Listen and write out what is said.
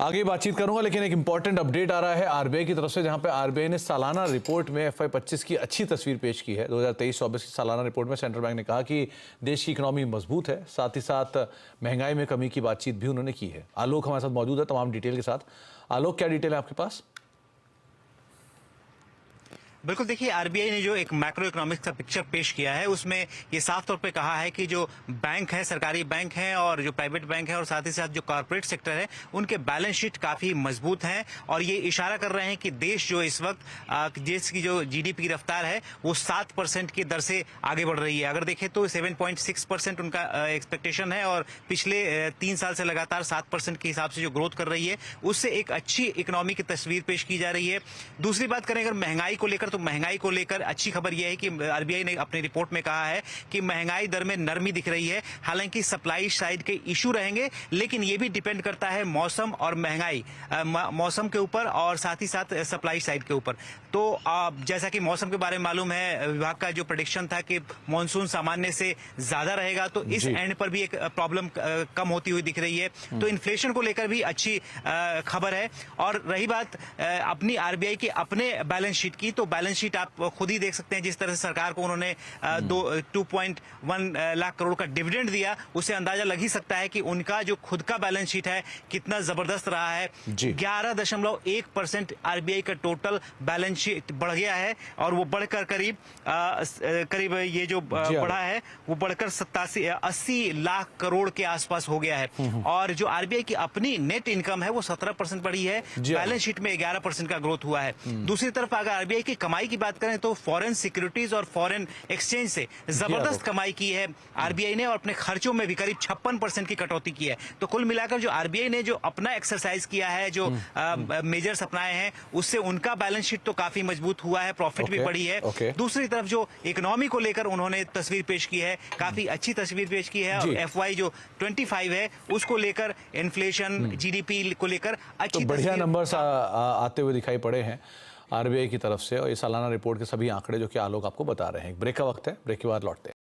आगे बातचीत करूंगा, लेकिन एक इंपॉर्टेंट अपडेट आ रहा है आरबीआई की तरफ से, जहां पे आरबीआई ने सालाना रिपोर्ट में एफवाई 25 की अच्छी तस्वीर पेश की है। 2023-24 की सालाना रिपोर्ट में सेंट्रल बैंक ने कहा कि देश की इकोनॉमी मजबूत है, साथ ही साथ महंगाई में कमी की बातचीत भी उन्होंने की है। आलोक हमारे साथ मौजूद है तमाम डिटेल के साथ। आलोक, क्या डिटेल है आपके पास? बिल्कुल, देखिए आरबीआई ने जो एक मैक्रो इकोनॉमिक्स का पिक्चर पेश किया है उसमें ये साफ तौर पे कहा है कि जो बैंक है, सरकारी बैंक हैं और जो प्राइवेट बैंक है और साथ ही साथ जो कॉर्पोरेट सेक्टर है, उनके बैलेंस शीट काफी मजबूत हैं और ये इशारा कर रहे हैं कि देश जो इस वक्त देश की जो जीडीपी की रफ्तार है वो 7% की दर से आगे बढ़ रही है। अगर देखें तो 7.6% उनका एक्सपेक्टेशन है और पिछले 3 साल से लगातार 7% के हिसाब से जो ग्रोथ कर रही है उससे एक अच्छी इकोनॉमी की तस्वीर पेश की जा रही है। दूसरी बात करें अगर महंगाई को लेकर, तो महंगाई को लेकर अच्छी खबर यह है कि आरबीआई ने अपनी रिपोर्ट में कहा है कि महंगाई दर में नरमी दिख रही है। हालांकि सप्लाई साइड के इशू रहेंगे, लेकिन यह भी डिपेंड करता है मौसम और महंगाई मौसम के ऊपर और साथ ही साथ सप्लाई साइड के ऊपर। तो जैसा कि मौसम के बारे में मालूम है, विभाग का जो प्रेडिक्शन था कि मानसून सामान्य से ज्यादा रहेगा, तो इस एंड पर भी एक प्रॉब्लम कम होती हुई दिख रही है। तो इन्फ्लेशन को लेकर भी अच्छी खबर है। और रही बात अपनी आरबीआई की अपने बैलेंस शीट की, तो बैलेंस शीट आप खुद ही देख सकते हैं जिस तरह से सरकार को उन्होंने 2.1 लाख करोड़ का डिविडेंड दिया, उससे अंदाजा लग ही सकता है कि उनका जो खुद का बैलेंस शीट है कितना जबरदस्त रहा है। 11.1% आरबीआई का टोटल बैलेंस शीट बढ़ गया है और वो बढ़कर करीब ये जो बढ़ा है वो बढ़कर 80 लाख करोड़ के आसपास हो गया है। और जो आरबीआई की अपनी नेट इनकम है वो 17% बढ़ी है, बैलेंस शीट में 11% का ग्रोथ हुआ है। दूसरी तरफ अगर आरबीआई की कमाई की बात करें तो फॉरेन सिक्योरिटीज और फॉरेन एक्सचेंज से जबरदस्त कमाई की है आरबीआई ने और अपने खर्चों में भी करीब 56% की कटौती की है। तो कुल मिलाकर जो आरबीआई ने जो अपना एक्सरसाइज किया है, जो मेजर्स अपनाए हैं, उससे उनका बैलेंस शीट तो काफी मजबूत हुआ है, प्रॉफिट भी बढ़ी है। दूसरी तरफ जो इकोनॉमी को लेकर उन्होंने तस्वीर पेश की है, काफी अच्छी तस्वीर पेश की है। और एफवाई जो 25 है उसको लेकर इन्फ्लेशन, जीडीपी को लेकर अच्छी बढ़िया नंबर्स आते हुए दिखाई पड़े हैं आरबीआई की तरफ से, और ये सालाना रिपोर्ट के सभी आंकड़े जो कि आलोक आपको बता रहे हैं। एक ब्रेक का वक्त है, ब्रेक के बाद लौटते हैं।